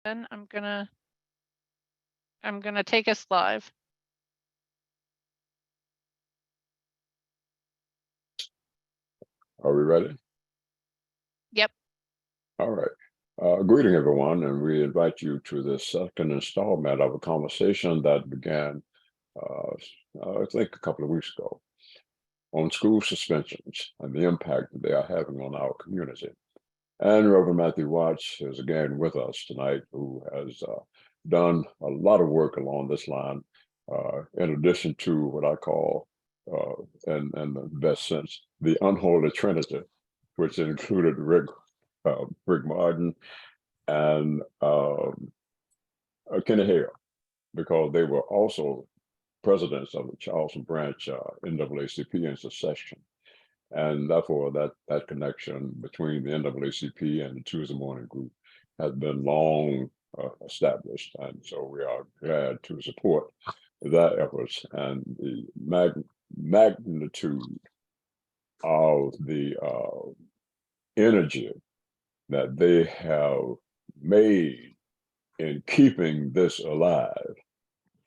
Then I'm gonna take us live. Are we ready? Yep. All right. Greeting everyone, and we invite you to the second installment of a conversation that began, I think, a couple of weeks ago on school suspensions and the impact that they are having on our community. And Reverend Matthew Watts is again with us tonight, who has done a lot of work along this line, in addition to what I call, in the best sense, the unholy trinity, which included Rick Martin and Kenny Hale, because they were also presidents of the Charleston branch NAACP in succession. And therefore, that connection between the NAACP and the Tuesday Morning Group has been long established. And so we are glad to support that efforts and the magnitude of the energy that they have made in keeping this alive,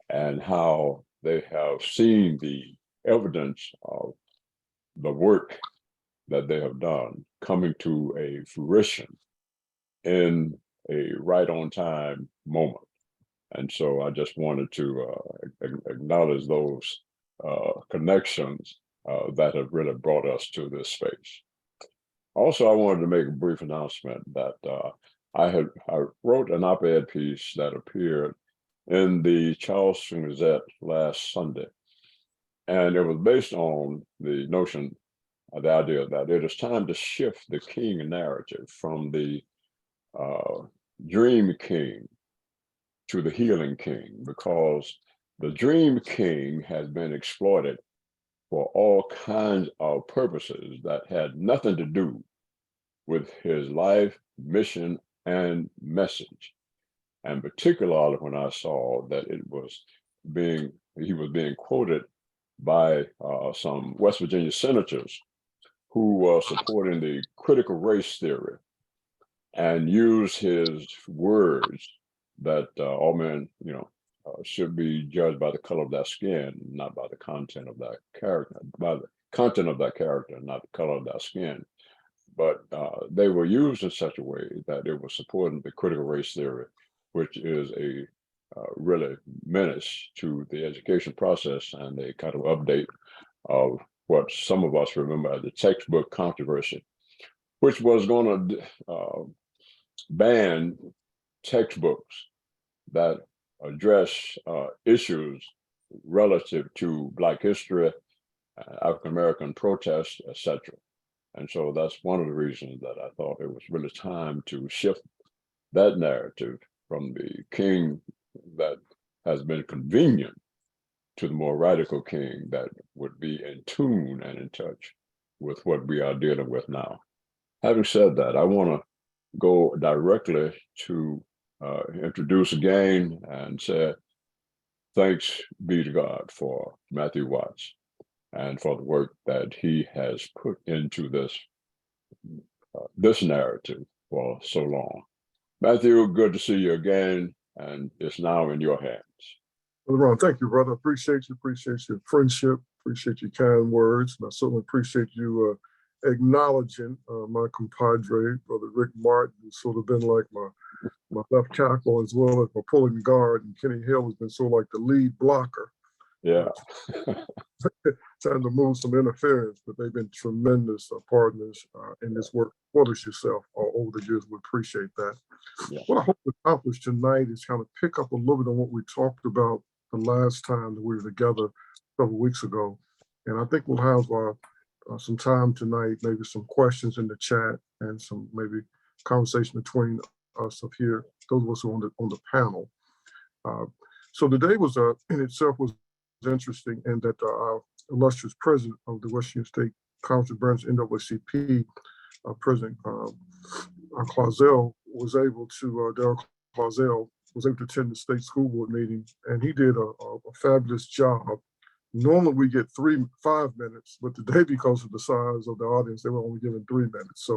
and how they have seen the evidence of the work that they have done coming to a fruition in a right on time moment. And so I just wanted to acknowledge those connections that have really brought us to this space. Also, I wanted to make a brief announcement that I wrote an op-ed piece that appeared in the Charleston Gazette last Sunday. And it was based on the notion, the idea that it is time to shift the king narrative from the dream king to the healing king, because the dream king has been exploited for all kinds of purposes that had nothing to do with his life, mission, and message. And particularly when I saw that he was being quoted by some West Virginia senators who were supporting the critical race theory, and used his words that all men, should be judged by the color of their skin, not by the content of that character, by the content of that character, not the color of their skin. But they were used in such a way that it was supporting the critical race theory, which is a really menace to the education process, and a kind of update of what some of us remember as the textbook controversy, which was going to ban textbooks that address issues relative to Black history, African American protests, etc. And so that's one of the reasons that I thought it was really time to shift that narrative from the king that has been convenient to the more radical king that would be in tune and in touch with what we are dealing with now. Having said that, I want to go directly to introduce again and say thanks be to God for Matthew Watts and for the work that he has put into this narrative for so long. Matthew, good to see you again, and it's now in your hands. Brother Ron, thank you, brother. Appreciate your friendship, appreciate your kind words, and I certainly appreciate you acknowledging my compadre, Brother Rick Martin, who's sort of been like my left tackle as well as my pulling guard, and Kenny Hill has been sort of like the lead blocker. Yeah. Trying to move some interference, but they've been tremendous partners in this work. As yourself over the years, we appreciate that. Yeah. What I hope to accomplish tonight is kind of pick up a little bit on what we talked about the last time that we were together a couple of weeks ago. And I think we'll have some time tonight, maybe some questions in the chat and some maybe conversation between us up here, those of us who are on the panel. So today was in itself was interesting, in that our illustrious president of the Washington State Council branch NAACP, President Clausell, was able to, Darrell Clausell was able to attend the state school board meeting, and he did a fabulous job. Normally we get 5 minutes, but today, because of the size of the audience, they were only given 3 minutes.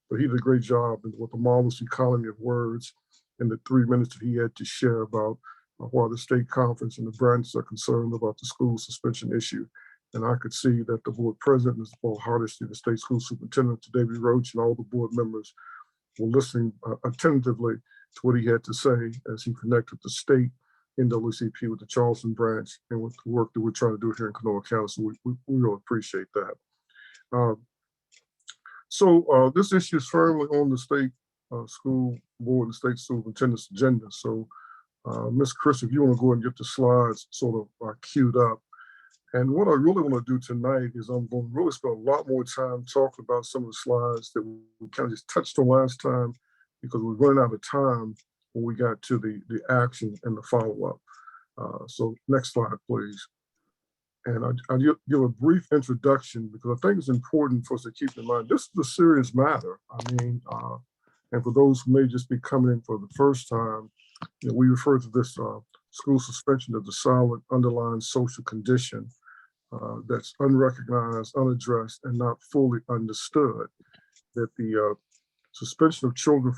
But he did a great job with a marvelous economy of words. in the 3 minutes that he had to share about why the state conference and the branches are concerned about the school suspension issue. And I could see that the board president, Mr. Paul Hardesty, the state school superintendent, David Roach, and all the board members were listening attentively to what he had to say as he connected the state NAACP with the Charleston branch and with the work that we're trying to do here in Kanawha County. So we really appreciate that. So this issue is firmly on the state school board and state superintendent's agenda. So Ms. Chris, if you want to go and get the slides sort of queued up. And what I really want to do tonight is I'm going to really spend a lot more time talking about some of the slides that we kind of just touched on last time, because we're running out of time when we got to the action and the follow-up. So next slide, please. And I'll give a brief introduction because I think it's important for us to keep in mind, this is a serious matter. I mean, and for those who may just be coming in for the first time, you know, we refer to this school suspension as a silent underlying social condition that's unrecognized, unaddressed, and not fully understood. That the suspension of children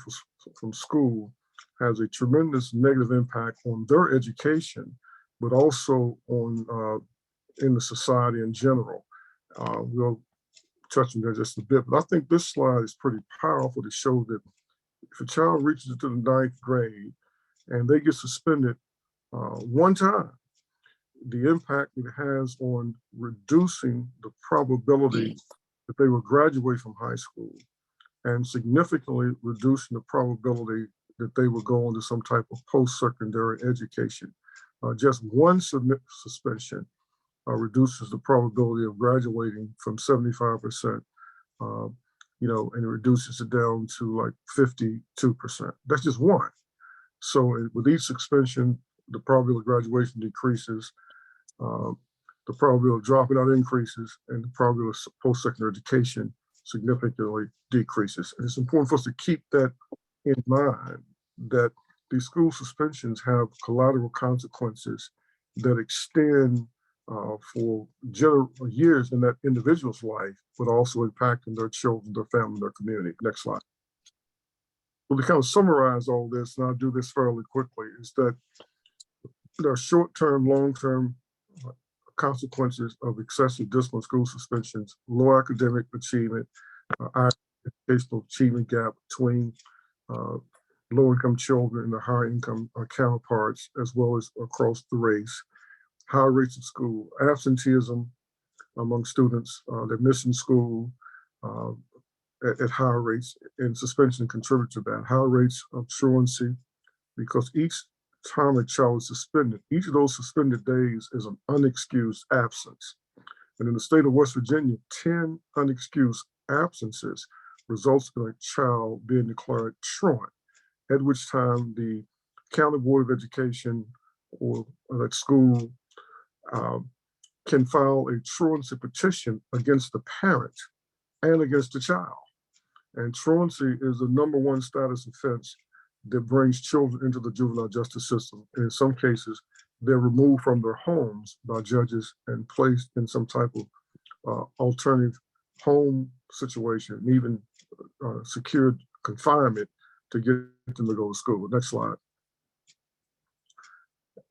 from school has a tremendous negative impact on their education, but also on in the society in general. We'll touch on that just a bit, but I think this slide is pretty powerful to show that if a child reaches into the 9th grade and they get suspended one time, the impact it has on reducing the probability that they will graduate from high school and significantly reducing the probability that they will go into some type of post-secondary education. Just one suspension reduces the probability of graduating from 75%, you know, and it reduces it down to like 52%. That's just one. So with each suspension, the probability of graduation decreases, the probability of dropping out increases, and the probability of post-secondary education significantly decreases. And it's important for us to keep that in mind, that these school suspensions have collateral consequences that extend for years in that individual's life, but also impacting their children, their family, their community. Next slide. Well, to kind of summarize all this, and I'll do this fairly quickly, is that there are short-term, long-term consequences of excessive discipline school suspensions, low academic achievement, educational achievement gap between low-income children and their higher-income counterparts, as well as across the race. High rates of school absenteeism among students, they're missing school at high rates, and suspension contribute to that. High rates of truancy, because each time a child is suspended, each of those suspended days is an unexcused absence. And in the state of West Virginia, 10 unexcused absences results in a child being declared truant, at which time the County Board of Education or that school can file a truancy petition against the parent and against the child. And truancy is the #1 status offense that brings children into the juvenile justice system. And in some cases, they're removed from their homes by judges and placed in some type of alternative home situation, and even secured confinement to get them to go to school. Next slide.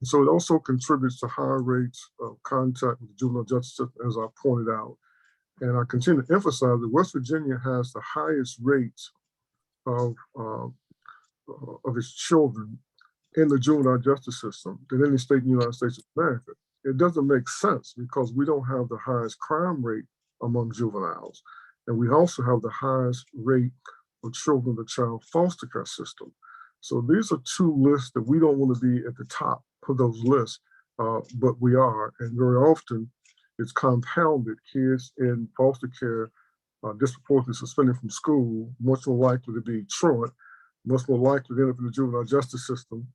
So it also contributes to higher rates of contact with the juvenile justice system, as I pointed out. And I continue to emphasize that West Virginia has the highest rates of its children in the juvenile justice system than any state in the United States of America. It doesn't make sense because we don't have the highest crime rate among juveniles. And we also have the highest rate of children in the child foster care system. So these are two lists that we don't want to be at the top of those lists, but we are. And very often it's compounded. Kids in foster care disproportionately suspended from school, much more likely to be truant, much more likely to end up in the juvenile justice system,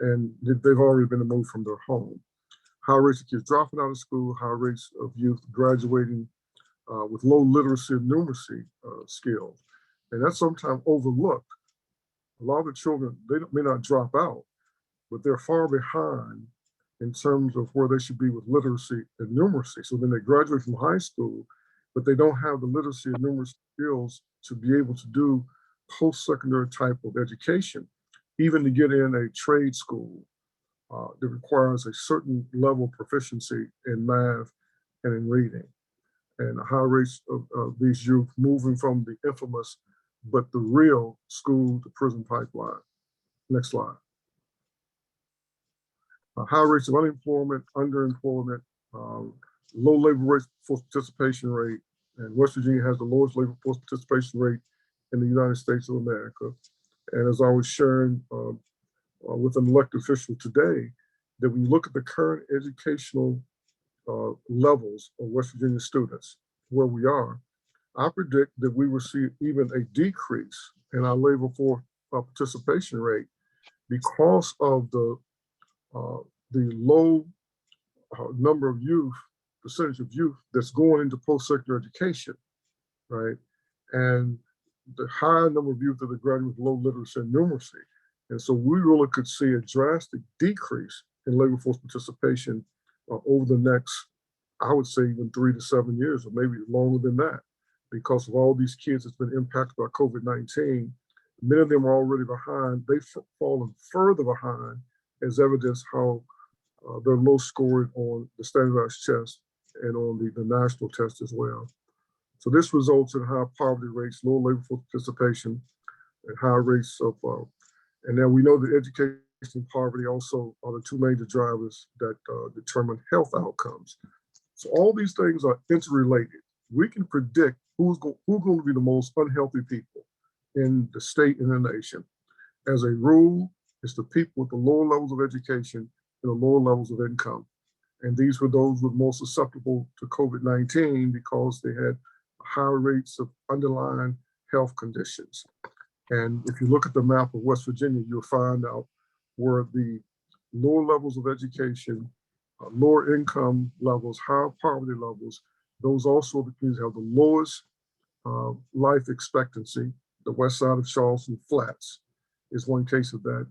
and they've already been removed from their home. High rates of kids dropping out of school, high rates of youth graduating with low literacy and numeracy skills. And that's sometimes overlooked. A lot of the children, they may not drop out, but they're far behind in terms of where they should be with literacy and numeracy. So then they graduate from high school, but they don't have the literacy and numeracy skills to be able to do post-secondary type of education. even to get in a trade school that requires a certain level of proficiency in math and in reading. And high rates of these youth moving from the infamous, but the real school to prison pipeline. Next slide. High rates of unemployment, underemployment, low labor rate force participation rate, and West Virginia has the lowest labor force participation rate in the United States of America. And as I was sharing with an elected official today, that when you look at the current educational levels of West Virginia students, where we are, I predict that we will see even a decrease in our labor force participation rate because of the low number of youth, percentage of youth that's going into post-secondary education, right? And the high number of youth that are graduating with low literacy and numeracy. And so we really could see a drastic decrease in labor force participation over the next, I would say, even 3 to 7 years, or maybe longer than that, because of all these kids that's been impacted by COVID-19. Many of them are already behind. They've fallen further behind, as evidence how they're low scoring on the standardized test and on the national test as well. So this results in high poverty rates, low labor force participation, and high rates of, and now we know that education and poverty also are the two major drivers that determine health outcomes. So all these things are interrelated. We can predict who's going to be the most unhealthy people in the state and the nation. As a rule, it's the people with the lower levels of education and the lower levels of income. And these were those who were most susceptible to COVID-19 because they had high rates of underlying health conditions. And if you look at the map of West Virginia, you'll find out where the lower levels of education, lower income levels, higher poverty levels, those also the communities have the lowest life expectancy. The west side of Charleston Flats is one case of that.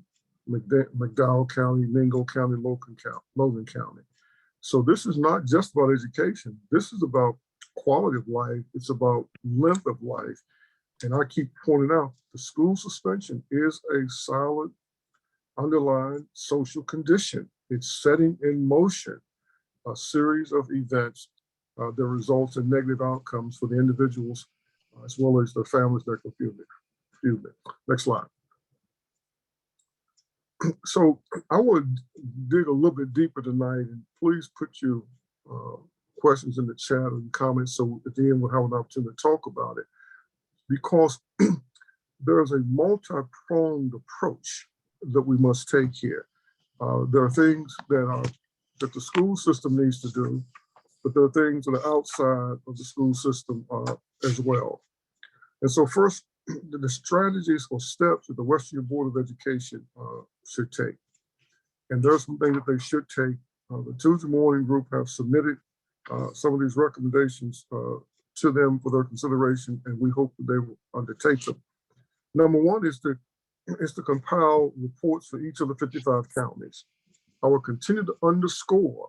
McDowell County, Mingo County, Logan County. So this is not just about education. This is about quality of life. It's about length of life. And I keep pointing out, the school suspension is a solid underlying social condition. It's setting in motion a series of events that results in negative outcomes for the individuals as well as their families that confuse it. Next slide. So I want to dig a little bit deeper tonight, and please put your questions in the chat and comments so at the end we'll have an opportunity to talk about it, because there's a multi-pronged approach that we must take here. There are things that the school system needs to do, but there are things that are outside of the school system as well. And so first, the strategies or steps that the West Virginia Board of Education should take. And there are some things that they should take. The Tuesday Morning Group have submitted some of these recommendations to them for their consideration, and we hope that they will undertake them. Number one is to compile reports for each of the 55 counties. I will continue to underscore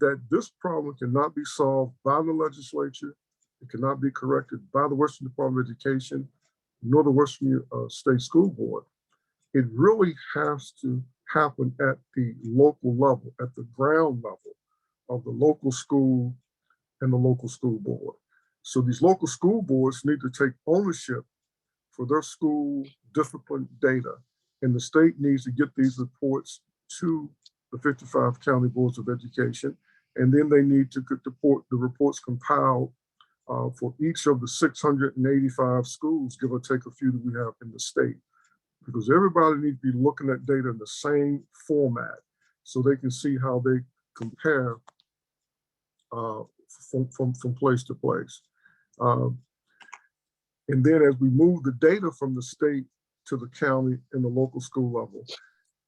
that this problem cannot be solved by the legislature. It cannot be corrected by the Western Department of Education, nor the Western State School Board. It really has to happen at the local level, at the ground level of the local school and the local school board. So these local school boards need to take ownership for their school discipline data, and the state needs to get these reports to the 55 county boards of education, and then they need to get the reports compiled for each of the 685 schools, give or take a few that we have in the state, because everybody needs to be looking at data in the same format so they can see how they compare from place to place. And then as we move the data from the state to the county and the local school level,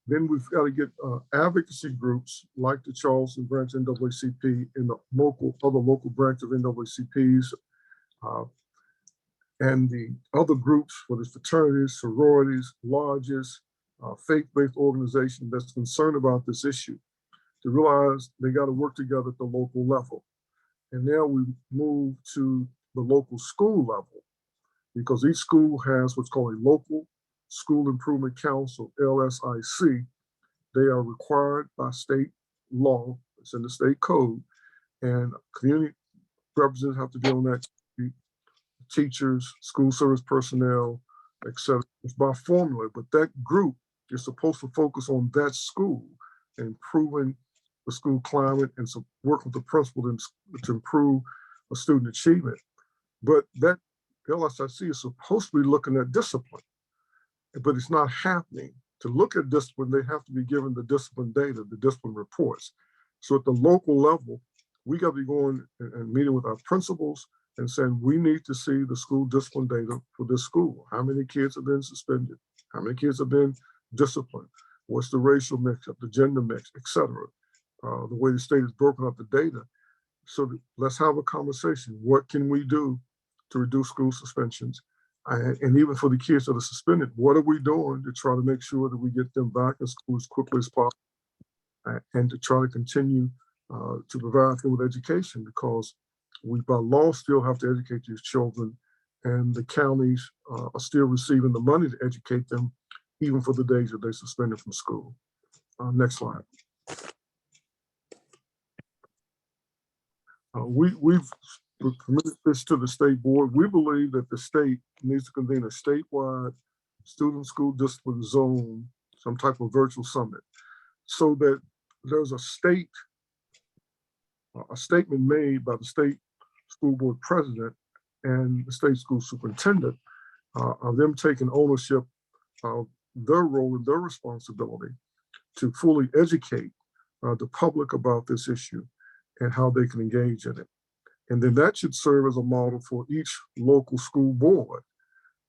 then we've got to get advocacy groups like the Charleston branch NAACP and the other local branch of NAACPs and the other groups, whether it's fraternities, sororities, lodges, faith-based organizations that's concerned about this issue, to realize they got to work together at the local level. And now we move to the local school level, because each school has what's called a local School Improvement Council, LSIC. They are required by state law, it's in the state code, and community representatives have to be on that. Teachers, school service personnel, etc. It's by formula, but that group is supposed to focus on that school and improving the school climate and work with the principal to improve a student achievement. But that LSIC is supposed to be looking at discipline, but it's not happening. To look at discipline, they have to be given the discipline data, the discipline reports. So at the local level, we got to be going and meeting with our principals and saying, we need to see the school discipline data for this school. How many kids have been suspended? How many kids have been disciplined? What's the racial mix up, the gender mix, et cetera? The way the state has broken up the data. So let's have a conversation. What can we do to reduce school suspensions? And even for the kids that are suspended, what are we doing to try to make sure that we get them back in school as quickly as possible, and to try to continue to provide them with education, because we by law still have to educate these children, and the counties are still receiving the money to educate them, even for the days that they suspended from school. Next slide. We've committed this to the state board. We believe that the state needs to convene a statewide student school discipline zone, some type of virtual summit, so that there's a statement made by the state school board president and the state school superintendent of them taking ownership of their role and their responsibility to fully educate the public about this issue and how they can engage in it. And then that should serve as a model for each local school board.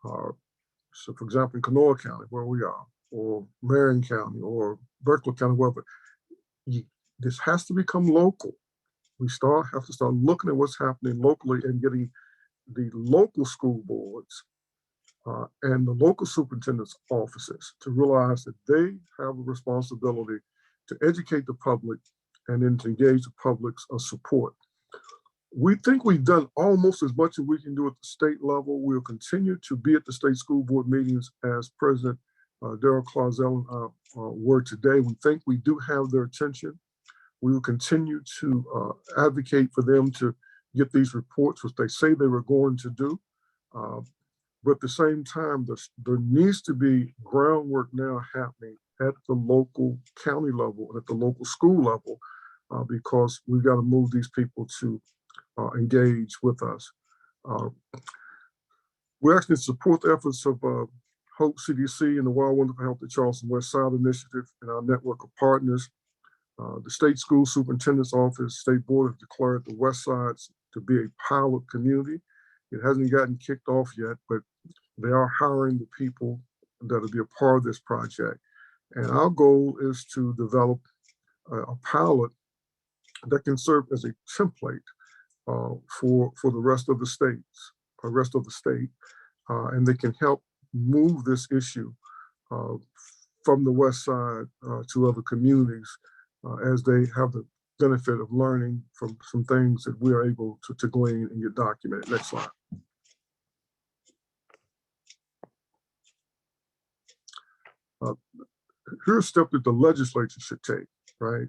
So for example, in Kanawha County, where we are, or Marion County, or Berkeley County, wherever, this has to become local. We have to start looking at what's happening locally and getting the local school boards and the local superintendent's offices to realize that they have a responsibility to educate the public and then to engage the public's support. We think we've done almost as much as we can do at the state level. We'll continue to be at the state school board meetings as President Darrell Clausell and I were today. We think we do have their attention. We will continue to advocate for them to get these reports, which they say they were going to do. But at the same time, there needs to be groundwork now happening at the local county level and at the local school level, because we've got to move these people to engage with us. We actually support the efforts of Hope CDC and the Wild Wonderful Health at Charleston West Side Initiative and our network of partners. The state school superintendent's office, state board have declared the West Side to be a pilot community. It hasn't gotten kicked off yet, but they are hiring the people that will be a part of this project. And our goal is to develop a pilot that can serve as a template for the rest of the states, and they can help move this issue from the West Side to other communities as they have the benefit of learning from some things that we are able to glean and get documented. Next slide. Here's a step that the legislature should take, right?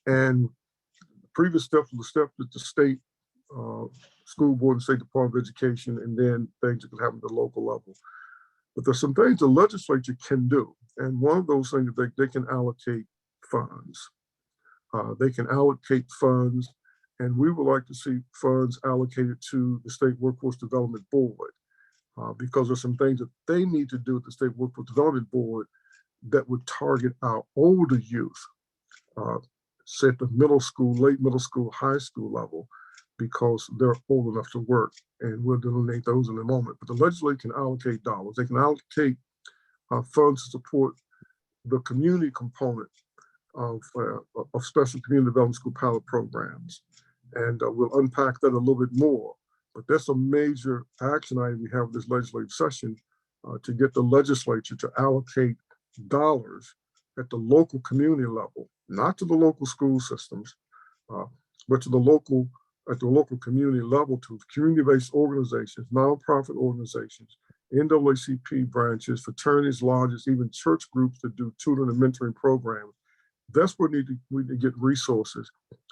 And the previous step was the step that the state school board and state department of education, and then things that can happen at the local level. But there's some things the legislature can do. And one of those things is they can allocate funds. They can allocate funds, and we would like to see funds allocated to the State Workforce Development Board, because there's some things that they need to do at the State Workforce Development Board that would target our older youth, say at the middle school, late middle school, high school level, because they're old enough to work, and we'll delineate those in a moment. But the legislature can allocate dollars. They can allocate funds to support the community component of special community development school pilot programs. And we'll unpack that a little bit more. But that's a major action item we have this legislative session to get the legislature to allocate dollars at the local community level, not to the local school systems, but to the local, at the local community level, to community-based organizations, nonprofit organizations, NAACP branches, fraternities, lodges, even church groups that do tutoring and mentoring programs. That's where we need to get resources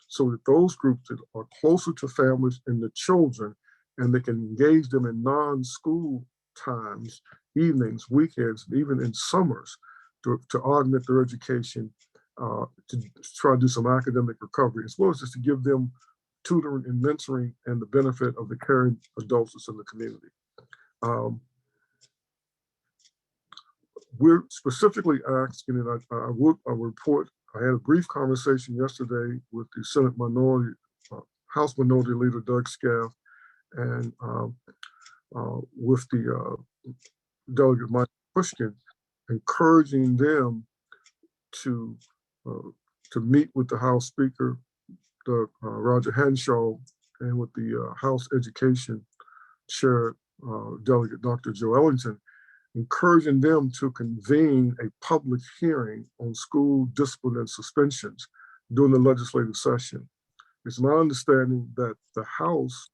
so that those groups that are closer to families and the children, and they can engage them in non-school times, evenings, weekends, even in summers, to augment their education, to try to do some academic recovery, as well as just to give them tutoring and mentoring and the benefit of the caring adults that's in the community. We're specifically asking, and I would report, I had a brief conversation yesterday with the Senate Minority, House Minority Leader Doug Scaff, and with the Delegate Mike Pushkin, encouraging them to meet with the House Speaker, Roger Hanshaw, and with the House Education Chair, Delegate Dr. Joe Ellington, encouraging them to convene a public hearing on school discipline and suspensions during the legislative session. It's my understanding that the House,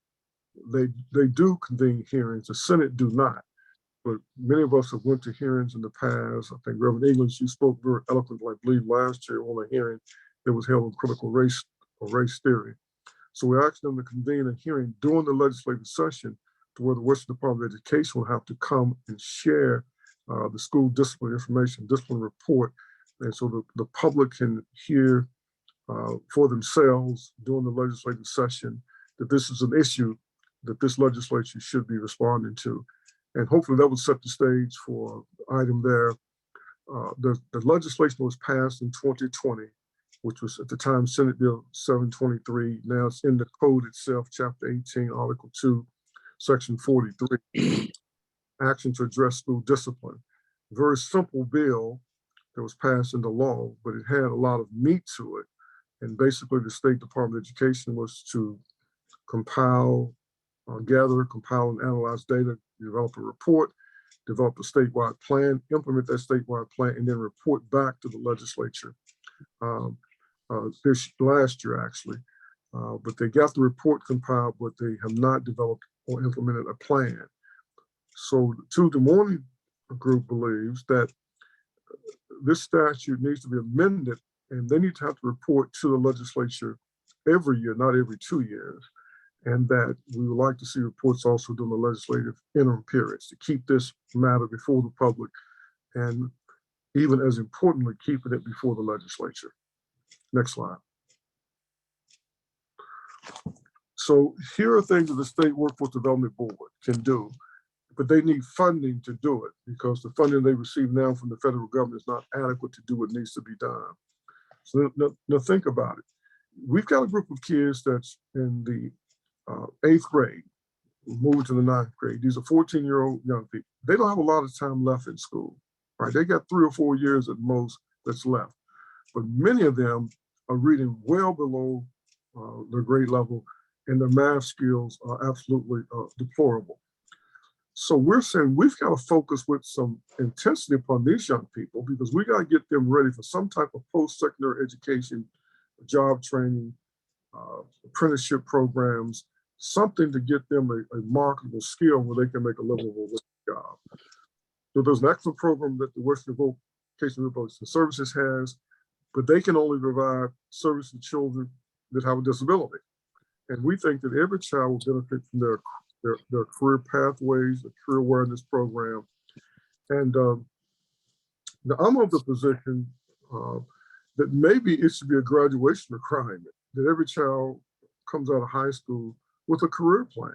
they do convene hearings, the Senate do not. But many of us have went to hearings in the past. I think Reverend English, you spoke very eloquently, I believe, last year on a hearing that was held on critical race or race theory. So we're asking them to convene a hearing during the legislative session to where the Western Department of Education will have to come and share the school discipline information, discipline report, and so the public can hear for themselves during the legislative session that this is an issue that this legislature should be responding to. And hopefully that will set the stage for the item there. The legislation was passed in 2020, which was at the time Senate Bill 723. Now it's in the code itself, Chapter 18, Article 2, Section 43, action to address school discipline. Very simple bill that was passed into law, but it had a lot of meat to it. And basically the State Department of Education was to compile, gather, compile, and analyze data, develop a report, develop a statewide plan, implement that statewide plan, and then report back to the legislature. This last year, actually. But they got the report compiled, but they have not developed or implemented a plan. So the Tuesday Morning Group believes that this statute needs to be amended, and they need to have to report to the legislature every year, not every 2 years. And that we would like to see reports also during the legislative interim periods to keep this matter before the public, and even as importantly, keeping it before the legislature. Next slide. So here are things that the State Workforce Development Board can do, but they need funding to do it because the funding they receive now from the federal government is not adequate to do what needs to be done. So now think about it. We've got a group of kids that's in the 8th grade, moving to the 9th grade. These are 14-year-old young people. They don't have a lot of time left in school, right? They got 3 or 4 years at most that's left. But many of them are reading well below their grade level, and their math skills are absolutely deplorable. So we're saying we've got to focus with some intensity upon these young people because we got to get them ready for some type of post-secondary education, job training, apprenticeship programs, something to get them a marketable skill where they can make a livable job. So there's an excellent program that the Western Vocational Rehabilitation Services has, but they can only provide service to children that have a disability. And we think that every child will benefit from their career pathways, the career awareness program. And now I'm of the position that maybe it should be a graduation requirement, that every child comes out of high school with a career plan.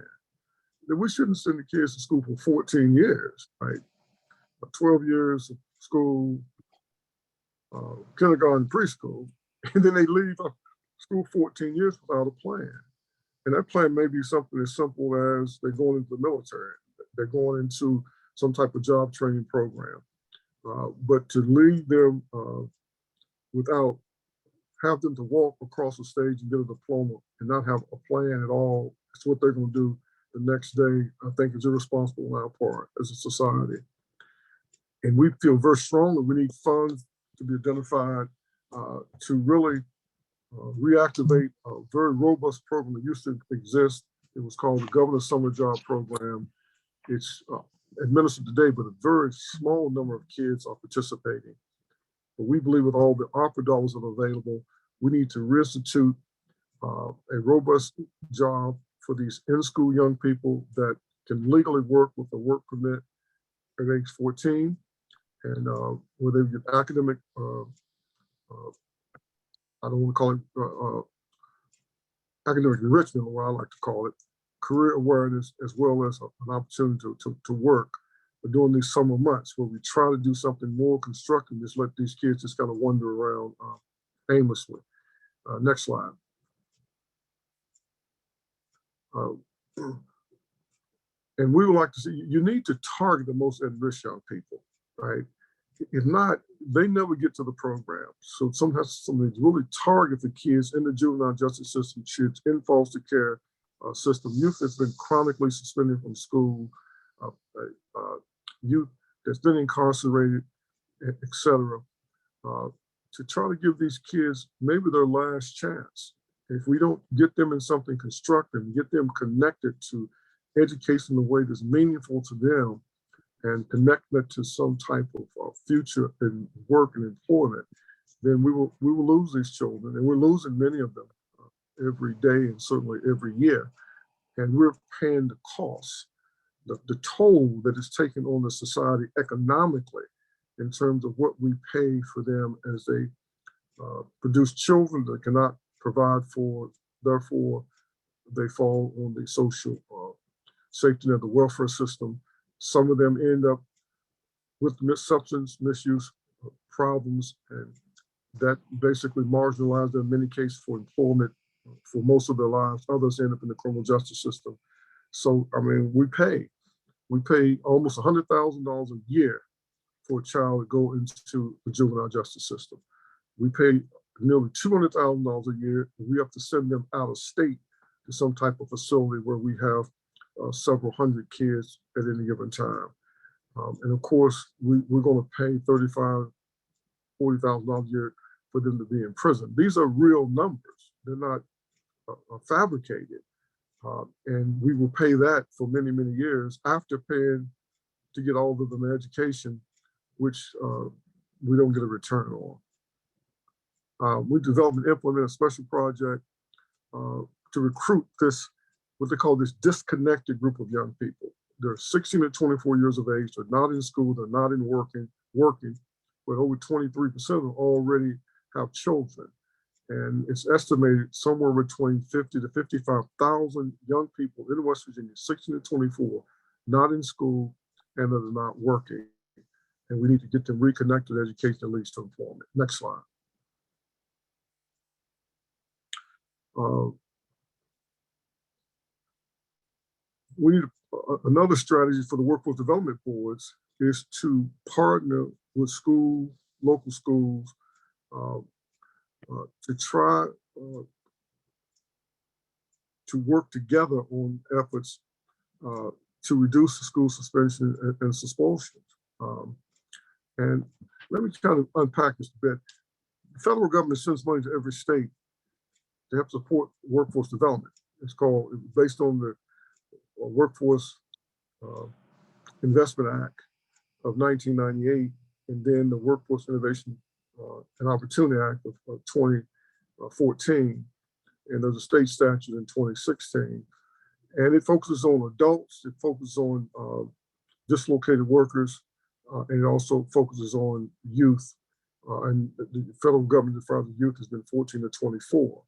That we shouldn't send the kids to school for 14 years, right? 12 years of school, kindergarten, preschool, and then they leave school 14 years without a plan. And that plan may be something as simple as they're going into the military, they're going into some type of job training program. But to leave them without, have them to walk across the stage and get a diploma and not have a plan at all, it's what they're going to do the next day, I think is irresponsible on our part as a society. And we feel very strongly we need funds to be identified to really reactivate a very robust program that used to exist. It was called the Governor's Summer Job Program. It's administered today, but a very small number of kids are participating. But we believe with all the ARPA dollars that are available, we need to reinstitute a robust job for these in-school young people that can legally work with a work permit at age 14, and where they get academic, I don't want to call it academic enrichment, or what I like to call it, career awareness, as well as an opportunity to work during these summer months, where we try to do something more constructive, just let these kids just kind of wander around aimlessly. Next slide. And we would like to see, you need to target the most at-risk young people, right? If not, they never get to the program. So sometimes somebody really target the kids in the juvenile justice system, kids in foster care system, youth that's been chronically suspended from school, youth that's been incarcerated, et cetera, to try to give these kids maybe their last chance. If we don't get them in something constructive, get them connected to education in a way that's meaningful to them, and connect that to some type of future in work and employment, then we will lose these children, and we're losing many of them every day and certainly every year. And we're paying the cost, the toll that is taken on the society economically in terms of what we pay for them as they produce children that cannot provide for, therefore they fall on the social safety net, the welfare system. Some of them end up with substance misuse problems, and that basically marginalizes them in many cases for employment for most of their lives. Others end up in the criminal justice system. So, I mean, we pay almost $100,000 a year for a child to go into the juvenile justice system. We pay nearly $200,000 a year, and we have to send them out of state to some type of facility where we have several hundred kids at any given time. And of course, we're going to pay $35,000, $40,000 a year for them to be in prison. These are real numbers. They're not fabricated. And we will pay that for many, many years after paying to get all of them an education, which we don't get a return on. We developed and implemented a special project to recruit what they call this disconnected group of young people. They're 16 to 24 years of age. They're not in school. They're not in working, but over 23% of them already have children. And it's estimated somewhere between 50 to 55,000 young people in West Virginia, 16 to 24, not in school and that are not working. And we need to get them reconnected to education that leads to employment. Next slide. We need another strategy for the workforce development boards is to partner with local schools, to try to work together on efforts to reduce the school suspension and expulsions. And let me kind of unpack this a bit. The federal government sends money to every state to help support workforce development. It's based on the Workforce Investment Act of 1998, and then the Workforce Innovation and Opportunity Act of 2014, and there's a state statute in 2016. And it focuses on adults, it focuses on dislocated workers, and it also focuses on youth. And the federal government, as far as the youth, has been 14 to 24.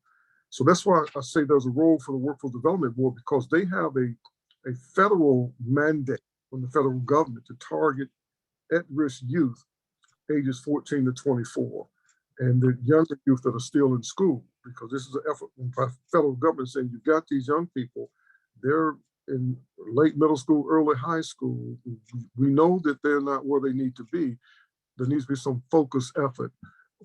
So that's why I say there's a role for the Workforce Development Board, because they have a federal mandate from the federal government to target at-risk youth ages 14 to 24, and the younger youth that are still in school, because this is an effort by the federal government saying you've got these young people, they're in late middle school, early high school. We know that they're not where they need to be. There needs to be some focused effort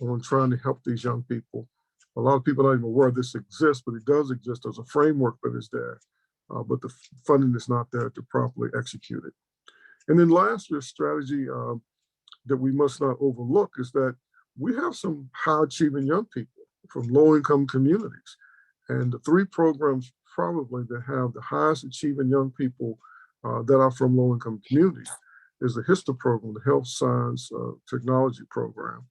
on trying to help these young people. A lot of people are not even aware this exists, but it does exist. There's a framework that is there, but the funding is not there to properly execute it. And then lastly, a strategy that we must not overlook is that we have some high achieving young people from low income communities. And the three programs probably that have the highest achieving young people that are from low-income communities. There's a HISTA program, the Health Science Technology Program,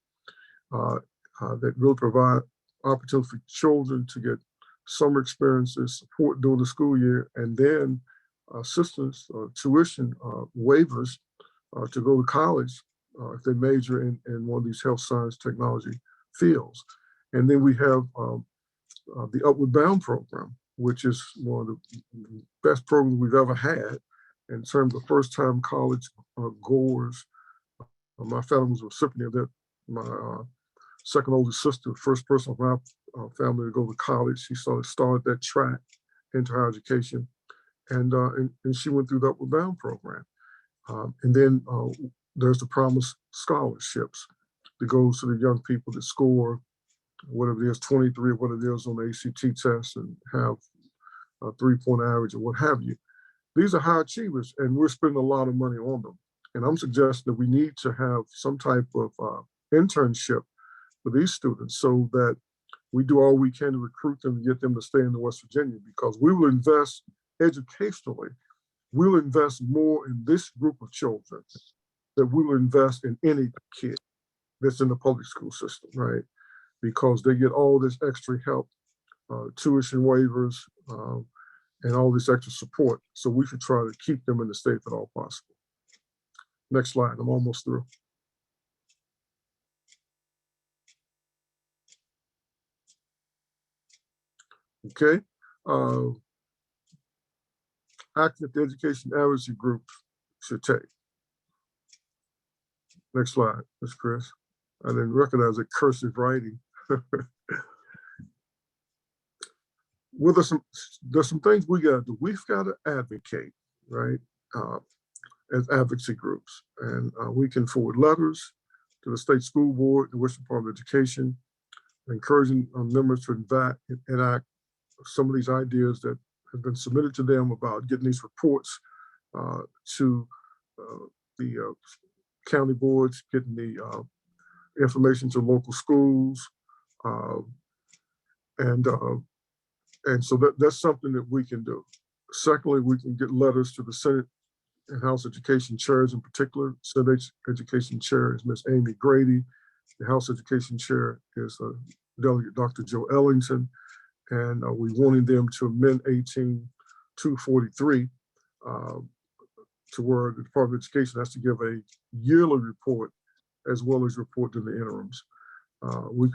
that will provide opportunity for children to get summer experiences, support during the school year, and then assistance, tuition waivers to go to college if they major in one of these health science technology fields. And then we have the Upward Bound program, which is one of the best programs we've ever had in terms of first-time college goers. My family was a recipient of that. My second oldest sister, first person of my family to go to college, she started that track into higher education, and she went through the Upward Bound program. And then there's the Promise Scholarships that goes to the young people that score whatever it is, 23 or what it is on the ACT test and have a 3-point average or what have you. These are high achievers, and we're spending a lot of money on them. And I'm suggesting that we need to have some type of internship for these students so that we do all we can to recruit them and get them to stay in West Virginia, because we will invest educationally. We'll invest more in this group of children than we will invest in any kid that's in the public school system, right? Because they get all this extra help, tuition waivers, and all this extra support. So we should try to keep them in the state if at all possible. Next slide, I'm almost through. Okay. Action that the education advocacy group should take. Next slide, Ms. Chris. I didn't recognize it, cursive writing. Well, there's some things we got to do. We've got to advocate, right, as advocacy groups. And we can forward letters to the state school board, the Western Department of Education, encouraging members to enact some of these ideas that have been submitted to them about getting these reports to the county boards, getting the information to local schools, and so that's something that we can do. Secondly, we can get letters to the Senate and House Education chairs in particular. Senate Education Chair is Ms. Amy Grady. The House Education Chair is Delegate Dr. Joe Ellington. And we wanted them to amend 18243 to where the Department of Education has to give a yearly report as well as report in the interims. We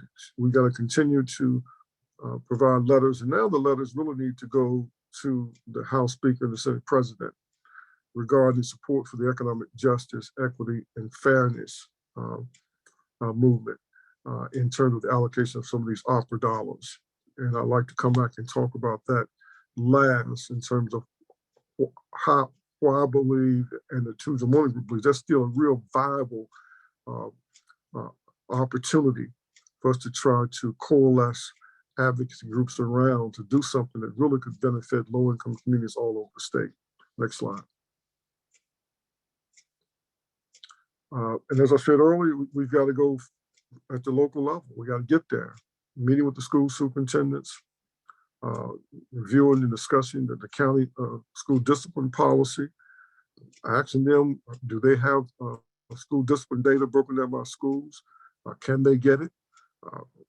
got to continue to provide letters, and now the letters really need to go to the House Speaker and the Senate President regarding support for the economic justice, equity, and fairness movement in terms of the allocation of some of these opera dollars. And I'd like to come back and talk about that last in terms of how I believe, and the Tuesday Morning Group believes, that's still a real viable opportunity for us to try to coalesce advocacy groups around to do something that really could benefit low-income communities all over the state. Next slide. And as I said earlier, we've got to go at the local level. We got to get there, meeting with the school superintendents, reviewing and discussing the county school discipline policy, asking them, do they have school discipline data broken down by schools? Can they get it?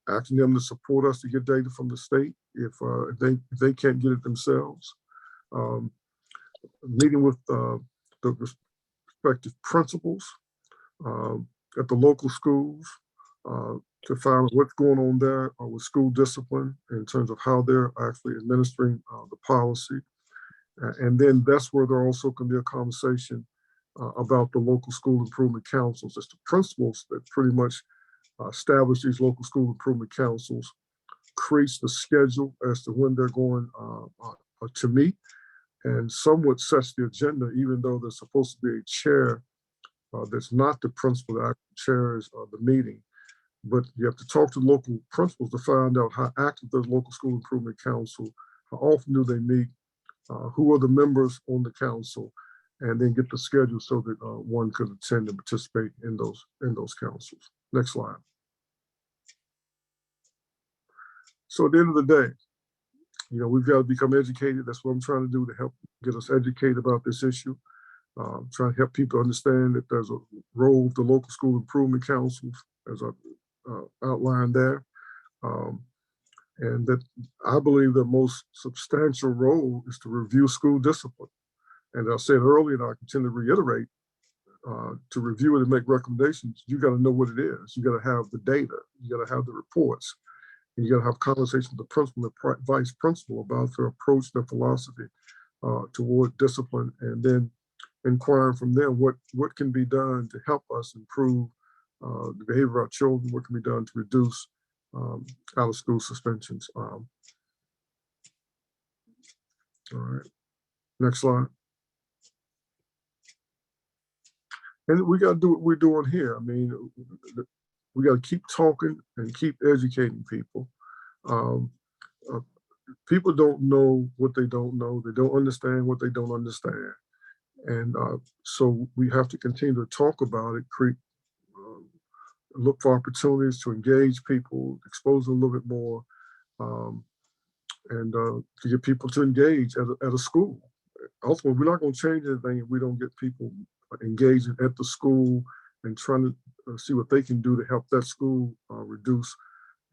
Asking them to support us to get data from the state if they can't get it themselves. Meeting with the respective principals at the local schools to find out what's going on there with school discipline in terms of how they're actually administering the policy. And then that's where there also can be a conversation about the local school improvement councils. It's the principals that pretty much establish these local school improvement councils, creates the schedule as to when they're going to meet, and somewhat sets the agenda, even though there's supposed to be a chair that's not the principal that actually chairs the meeting. But you have to talk to local principals to find out how active those local school improvement council, how often do they meet, who are the members on the council, and then get the schedule so that one could attend and participate in those councils. Next slide. So at the end of the day, You know, we've got to become educated. That's what I'm trying to do to help get us educated about this issue. Trying to help people understand that there's a role of the local school improvement councils, as I outlined there. And that I believe the most substantial role is to review school discipline. And as I said earlier, and I continue to reiterate, to review it and make recommendations, you got to know what it is. You got to have the data. You got to have the reports. And you got to have conversations with the principal and the vice principal about their approach, their philosophy toward discipline, and then inquiring from them what can be done to help us improve the behavior of our children, what can be done to reduce out of school suspensions. All right, next slide. And we got to do what we're doing here. I mean, we got to keep talking and keep educating people. People don't know what they don't know. They don't understand what they don't understand. And so we have to continue to talk about it, look for opportunities to engage people, expose them a little bit more, and to get people to engage at a school. Ultimately, we're not going to change anything if we don't get people engaging at the school and trying to see what they can do to help that school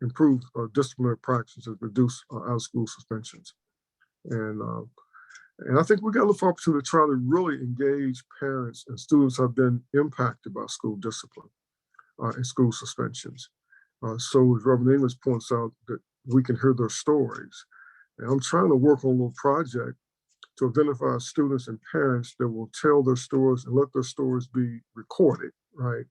improve disciplinary practices, reduce out-of-school suspensions. And I think we got to look for opportunity to try to really engage parents and students who have been impacted by school discipline and school suspensions. So as Reverend English points out, that we can hear their stories. And I'm trying to work on a little project to identify students and parents that will tell their stories and let their stories be recorded, right?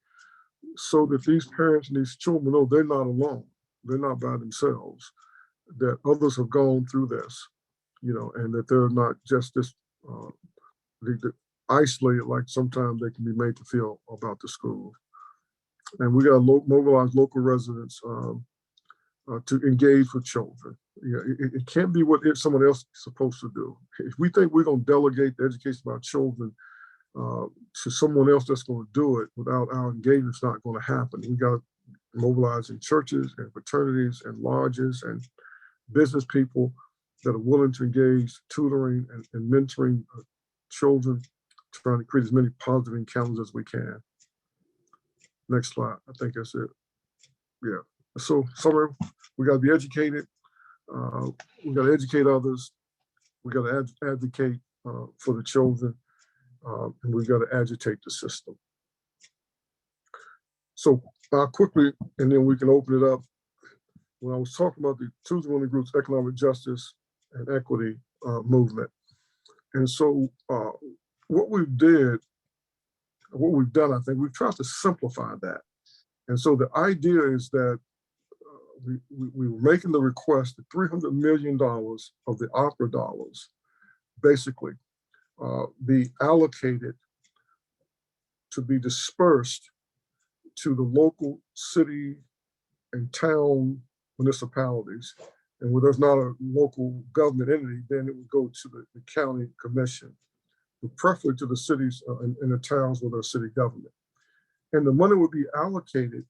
So that these parents and these children know they're not alone. They're not by themselves, that others have gone through this, you know, and that they're not just this isolated like sometimes they can be made to feel about the school. And we got to mobilize local residents to engage with children. You know, it can't be what someone else is supposed to do. If we think we're going to delegate the education of our children to someone else that's going to do it without our engagement, it's not going to happen. We got to mobilize in churches and fraternities and lodges and business people that are willing to engage tutoring and mentoring children, trying to create as many positive encounters as we can. Next slide. I think that's it. Yeah. So summary, we got to be educated. We got to educate others. We got to advocate for the children, and we got to agitate the system. So quickly, and then we can open it up. When I was talking about the Tuesday Morning Group's economic justice and equity movement, and so what we've done, I think we've tried to simplify that. And so the idea is that we were making the request that $300 million of the opera dollars basically be allocated to be dispersed to the local city and town municipalities. And where there's not a local government entity, then it would go to the county commission, but preferably to the cities and the towns with their city government. And the money would be allocated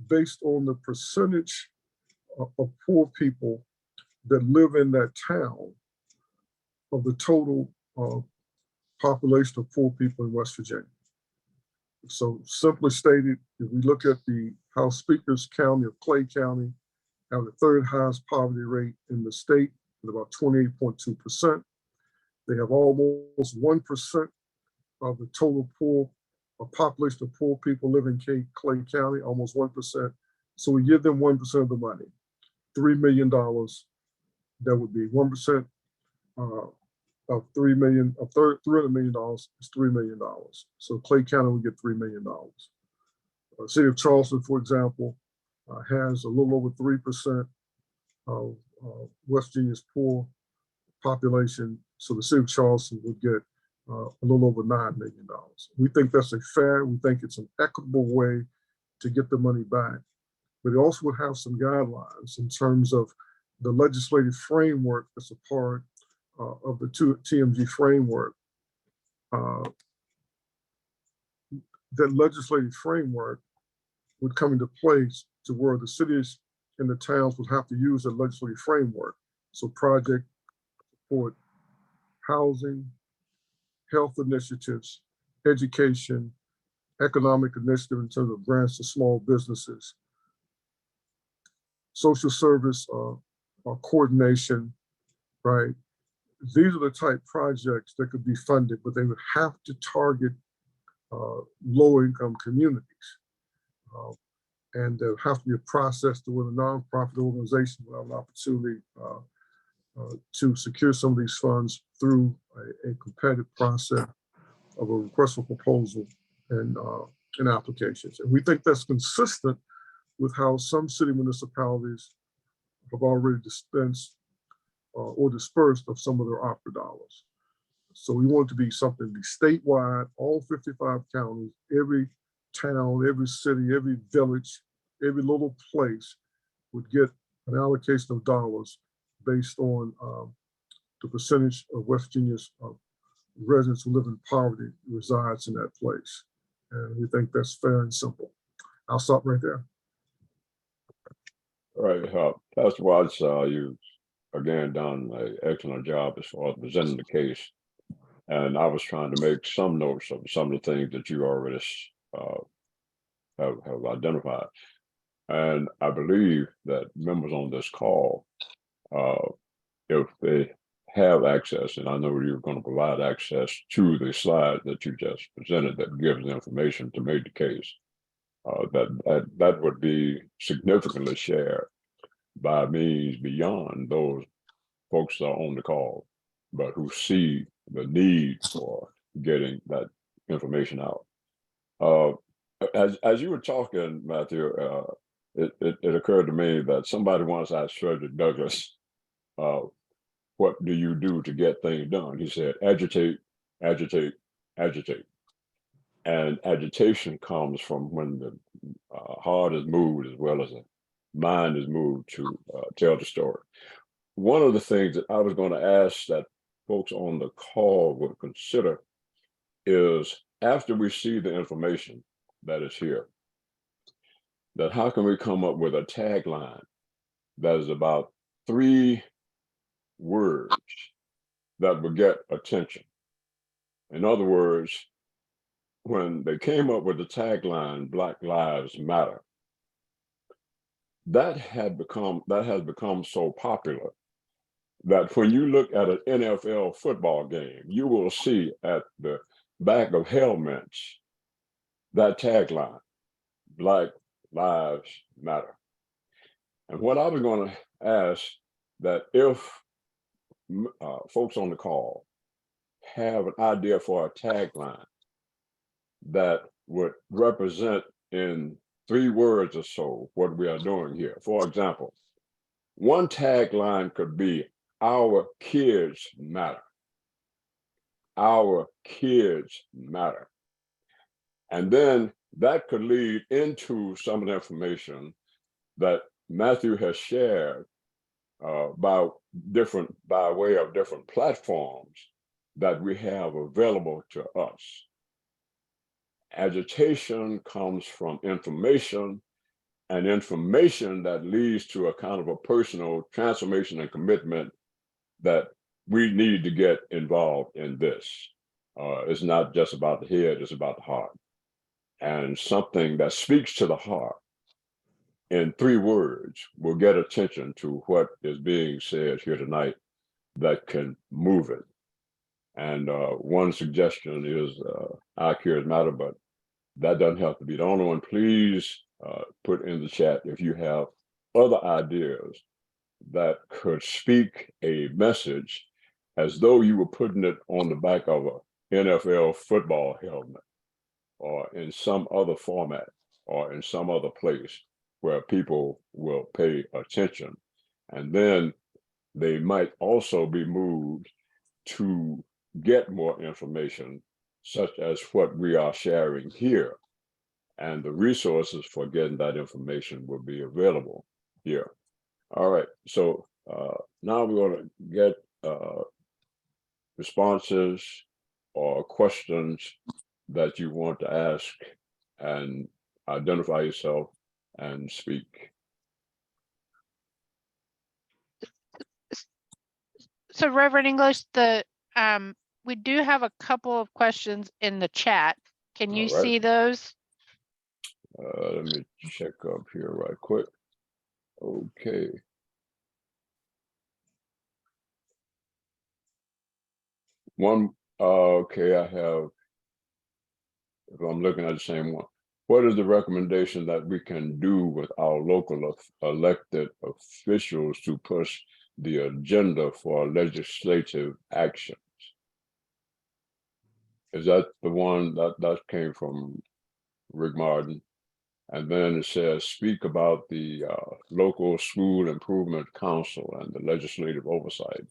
based on the percentage of poor people that live in that town of the total population of poor people in West Virginia. So simply stated, if we look at the House Speaker's County of Clay County, have the third highest poverty rate in the state at about 28.2%. They have almost 1% of the total population of poor people living in Clay County, almost 1%. So we give them 1% of the money, $3 million. That would be 1% of $300 million is $3 million. So Clay County would get $3 million. The city of Charleston, for example, has a little over 3% of West Virginia's poor population. So the city of Charleston would get a little over $9 million. We think that's we think it's an equitable way to get the money back. But it also would have some guidelines in terms of the legislative framework that's a part of the TMG framework. That legislative framework would come into place to where the cities and the towns would have to use a legislative framework. So project support housing, health initiatives, education, economic initiative in terms of grants to small businesses, social service coordination, right? These are the type projects that could be funded, but they would have to target low-income communities. And there have to be a process to where a nonprofit organization will have an opportunity to secure some of these funds through a competitive process of a request for proposal and applications. And we think that's consistent with how some city municipalities have already dispensed or dispersed of some of their opera dollars. So we want it to be something to be statewide, all 55 counties, every town, every city, every village, every little place would get an allocation of dollars based on the percentage of West Virginia's residents who live in poverty resides in that place. And we think that's fair and simple. I'll stop right there. All right, Pastor Watts, you again done an excellent job as far as presenting the case. And I was trying to make some notes of some of the things that you already have identified. And I believe that members on this call, if they have access, and I know you're going to provide access to the slide that you just presented that gives the information to make the case, that would be significantly shared by means beyond those folks that are on the call, but who see the need for getting that information out. As you were talking, Matthew, it occurred to me that somebody once asked Frederick Douglass, what do you do to get things done? He said, agitate, agitate, agitate. And agitation comes from when the heart is moved as well as the mind is moved to tell the story. One of the things that I was going to ask that folks on the call would consider is, after we see the information that is here, that how can we come up with a tagline that is about 3 words that would get attention? In other words, when they came up with the tagline, Black Lives Matter, that has become so popular that when you look at an NFL football game, you will see at the back of helmets that tagline, Black Lives Matter. And what I was going to ask, that if folks on the call have an idea for a tagline that would represent in 3 words or so what we are doing here. For example, one tagline could be, our kids matter. Our kids matter. And then that could lead into some of the information that Matthew has shared by way of different platforms that we have available to us. Agitation comes from information, and information that leads to a kind of a personal transformation and commitment that we need to get involved in this. It's not just about the head, it's about the heart. And something that speaks to the heart in 3 words will get attention to what is being said here tonight that can move it. And one suggestion is our kids matter, but that doesn't have to be the only one. Please put in the chat if you have other ideas that could speak a message as though you were putting it on the back of an NFL football helmet, or in some other format, or in some other place where people will pay attention. And then they might also be moved to get more information, such as what we are sharing here. And the resources for getting that information will be available here. All right, so now we're going to get responses or questions that you want to ask, and identify yourself and speak. So Reverend English, we do have a couple of questions in the chat. Can you All right. see those? Let me check up here right quick. Okay. One, okay, I have, if I'm looking at the same one, what is the recommendation that we can do with our local elected officials to push the agenda for legislative actions? Is that the one that came from Rick Martin? And then it says, speak about the local school improvement council and the legislative oversight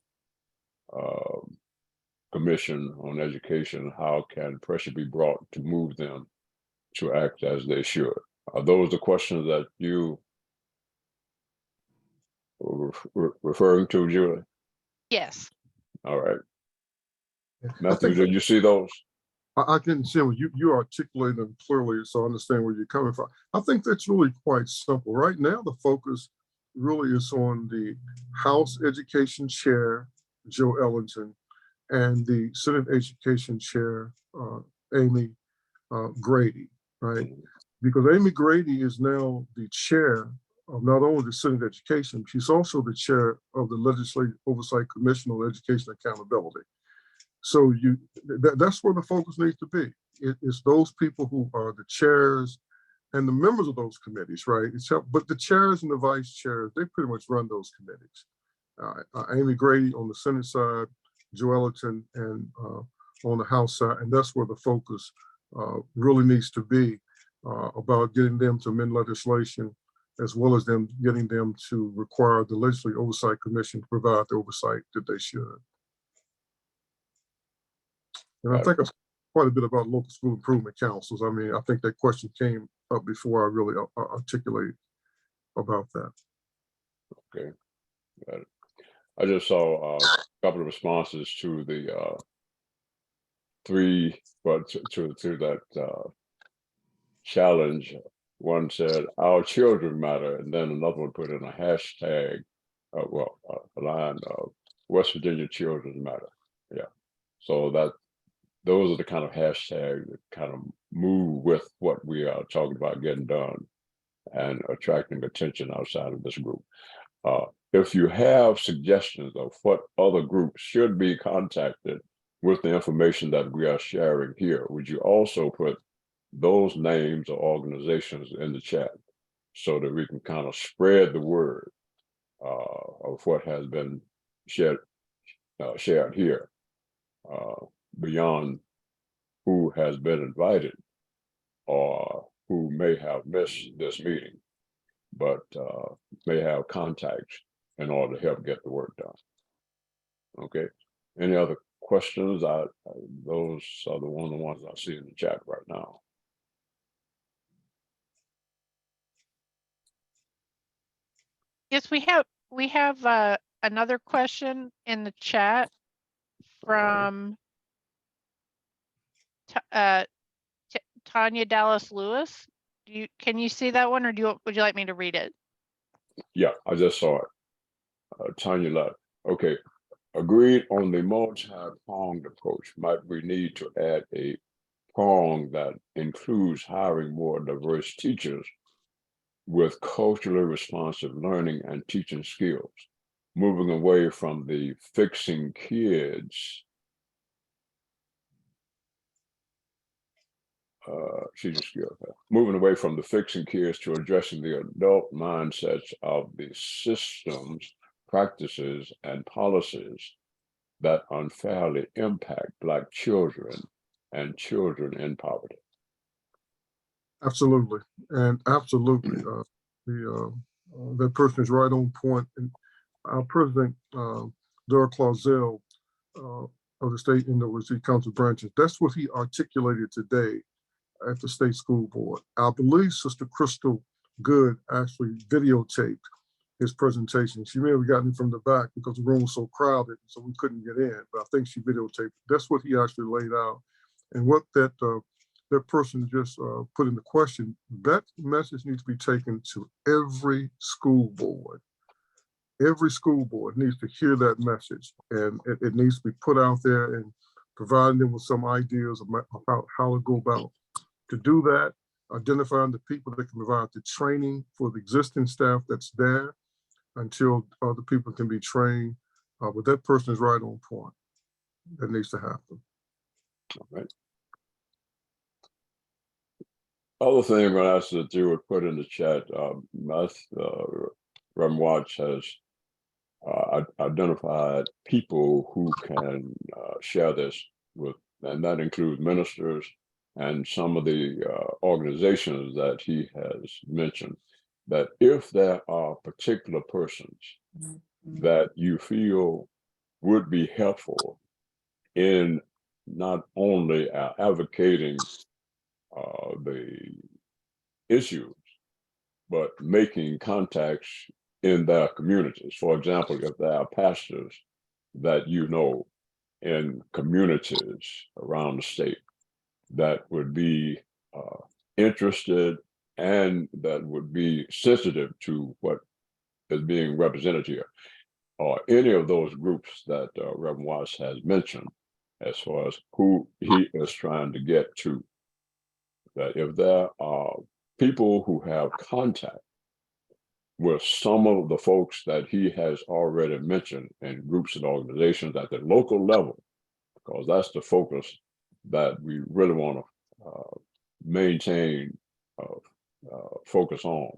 commission on education. How can pressure be brought to move them to act as they should? Are those the questions that you were referring to, Julie? Yes. All right. I Matthew, think did you see those? I didn't see them. You articulated them clearly, so I understand where you're coming from. I think that's really quite simple. Right now, the focus really is on the House Education Chair, Joe Ellington, and the Senate Education Chair, Amy Grady, right? Because Amy Grady is now the chair of not only the Senate Education, she's also the chair of the Legislative Oversight Commission on Education Accountability. So that's where the focus needs to be. It's those people who are the chairs and the members of those committees, right? But the chairs and the vice chairs, they pretty much run those committees. Amy Grady on the Senate side, Joe Ellington, and on the House side, and that's where the focus really needs to be about getting them to amend legislation, as well as getting them to require the Legislative Oversight Commission to provide the oversight that they should. And I think it's quite a bit about local school improvement councils. I mean, I think that question came up before I really articulated about that. Okay, got it. I just saw a couple of responses to the to that challenge. One said, our children matter, and then another one put in a hashtag, a line of West Virginia children matter. Yeah, so those are the kind of hashtags that kind of move with what we are talking about getting done and attracting attention outside of this group. If you have suggestions of what other groups should be contacted with the information that we are sharing here, would you also put those names or organizations in the chat so that we can kind of spread the word of what has been shared here beyond who has been invited or who may have missed this meeting, but may have contacts in order to help get the work done. Okay. Any other questions? Those are the ones I see in the chat right now. Yes, we have another question in the chat from Tanya Dallas Lewis. Can you see that one, or would you like me to read it? Yeah, I just saw it. Tanya Lott. Okay. Agreed on the multi-pronged approach. Might we need to add a prong that includes hiring more diverse teachers with culturally responsive learning and teaching skills, moving away from the fixing kids moving away from the fixing kids to addressing the adult mindsets of the systems, practices, and policies that unfairly impact Black children and children in poverty. Absolutely, and absolutely, that person is right on point. And our president, Dara Clausell, of the state University Council branches, that's what he articulated today at the state school board. I believe Sister Crystal Good actually videotaped his presentation. She may have gotten it from the back because the room was so crowded, so we couldn't get in, but I think she videotaped. That's what he actually laid out. And what that person just put in the question, that message needs to be taken to every school board every school board needs to hear that message, and it needs to be put out there and providing them with some ideas about how to go about to do that, identifying the people that can provide the training for the existing staff that's there until other people can be trained. But that person is right on point. That needs to happen. All right. Other thing when I said you would put in the chat, Reverend Watts has identified people who can share this with, and that includes ministers and some of the organizations that he has mentioned, that if there are particular persons that you feel would be helpful in not only advocating the issues, but making contacts in their communities. For example, if there are pastors that you know in communities around the state that would be interested and that would be sensitive to what is being represented here, or any of those groups that Reverend Watts has mentioned as far as who he is trying to get to, that if there are people who have contact with some of the folks that he has already mentioned in groups and organizations at the local level, because that's the focus that we really want to maintain focus on,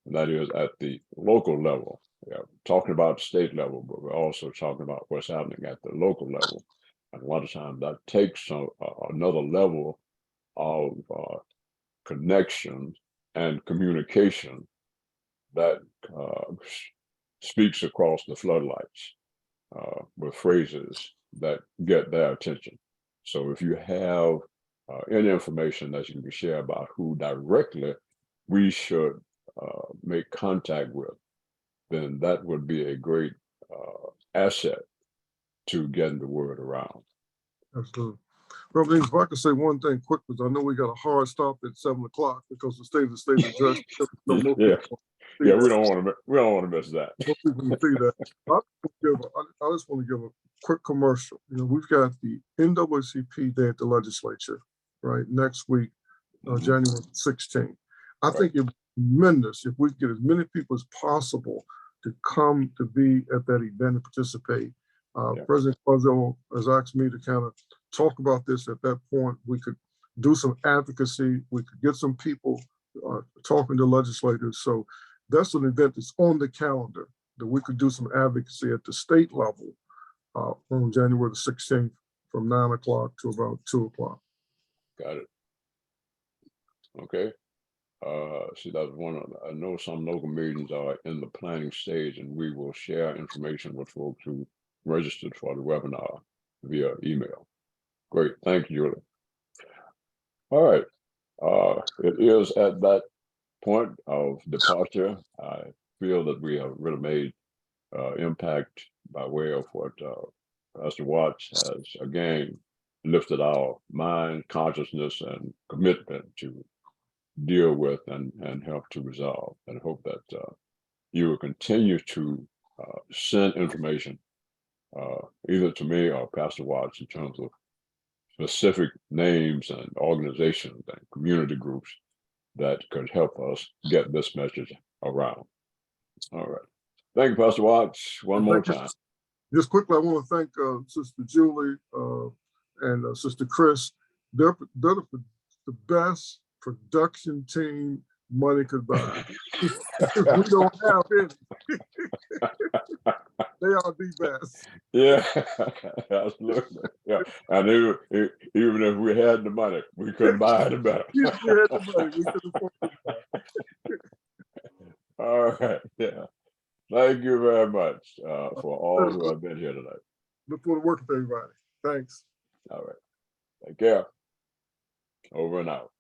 and that is at the local level. Yeah, talking about the state level, but we're also talking about what's happening at the local level. And a lot of times that takes another level of connection and communication that speaks across the floodlights with phrases that get their attention. So if you have any information that you can share about who directly we should make contact with, then that would be a great asset to getting the word around. Absolutely. Reverend, if I could say one thing quick, because I know we got a hard stop at 7 o'clock because the state address. Yeah, we don't want to miss that. Most people can see that. I just want to give a quick commercial. You know, we've got the NAACP Day at the legislature, right, next week, January 16th. I think it's tremendous if we get as many people as possible to come to be at that event and participate. President Quazzo has asked me to kind of talk about this at that point. We could do some advocacy. We could get some people talking to legislators. So that's an event that's on the calendar that we could do some advocacy at the state level on January the 16th from 9 o'clock to about 2 o'clock. Got it. Okay. See, that's one of I know some local meetings are in the planning stage, and we will share information with folks who registered for the webinar via email. Great. Thank you, Julie. All right. It is at that point of departure. I feel that we have really made impact by way of what Pastor Watts has again lifted our mind, consciousness, and commitment to deal with and help to resolve. And hope that you will continue to send information either to me or Pastor Watts in terms of specific names and organizations and community groups that could help us get this message around. All right. Thank you, Pastor Watts, one more time. Just quickly, I want to thank Sister Julie and Sister Chris. They're the best production team money could buy. We don't have any. They are the best. Yeah, absolutely. Yeah, and even if we had the money, we couldn't buy it better. If we had the money, we could afford to buy it. All right. Yeah. Thank you very much for all who have been here tonight. Look forward to working with everybody. Thanks. All right. Take care. Over and out.